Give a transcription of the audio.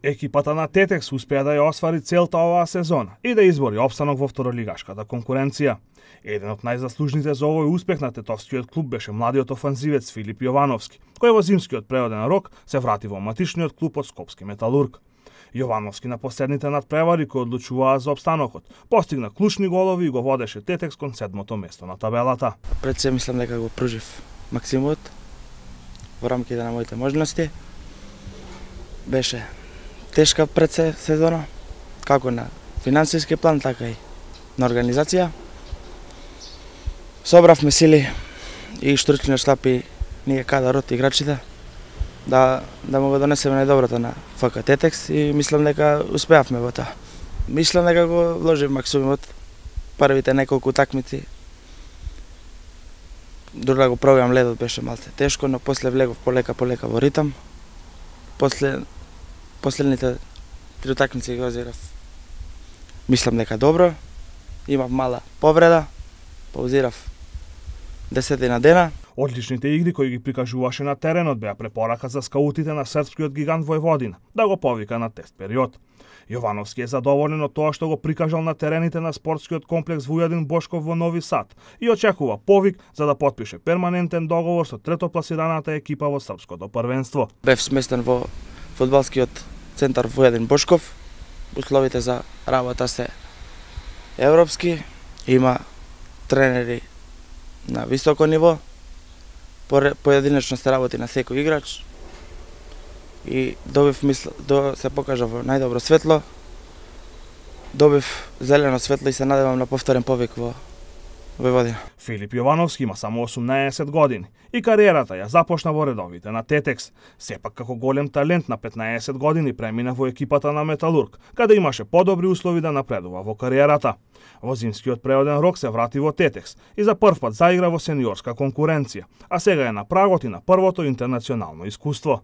Екипата на Тетекс успеа да ја освари целта оваа сезона и да избори опстанок во второлигашката конкуренција. Еден од најзаслужните за овој успех на тетовскиот клуб беше младиот офанзивец Филип Јовановски, кој во зимскиот преводен рок се врати во матичниот клуб од Скопски Металург. Јовановски на последните надпревари кои одлучуваа за опстанокот, постигна клучни голови и го водеше Тетекс кон 7-то место на табелата. Пред се мислам дека го пружив максимумот во рамките на моите можности. Беше тешка пред се сезона, како на финансиски план, така и на организација. Собравме сили и штурчниот штаб и ние кадарот, играчите, да му го донесеме најдоброто на ФК Тетекс и мислам дека успеавме во тоа. Мислам дека го вложив максимумот првите неколку такмици. Дури да го пробувам ледот беше малце тешко, но после влегов полека во ритам. Последните 3 такмици го озирав. Мислам дека добро. Имав мала повреда. Паузирав 10 дена. Одличните игри кои ги прикажуваше на теренот беа препорака за скаутите на српскиот гигант Војводина да го повика на тест период. Јовановски е задоволен од тоа што го прикажал на терените на спортскиот комплекс Вујадин Бошков во Нови Сад и очекува повик за да потпише перманентен договор со третопласираната екипа во српското првенство. Бев сместен во фудбалскиот центар Вујадин Бошков. Условите за работа се европски, има тренери на високо ниво, поединечно се работи на секој играч и добив се покажа во најдобро светло. Добив зелено светло и се надевам на повторен повик во Војводина. Филип Јовановски има само 18 години и кариерата ја започна во редовите на Тетекс. Сепак како голем талент на 15 години премина во екипата на Металург, каде имаше подобри услови да напредува во кариерата. Во зимскиот преводен рок се врати во Тетекс и за прв пат заигра во сениорска конкуренција, а сега е на прагот и на првото интернационално искуство.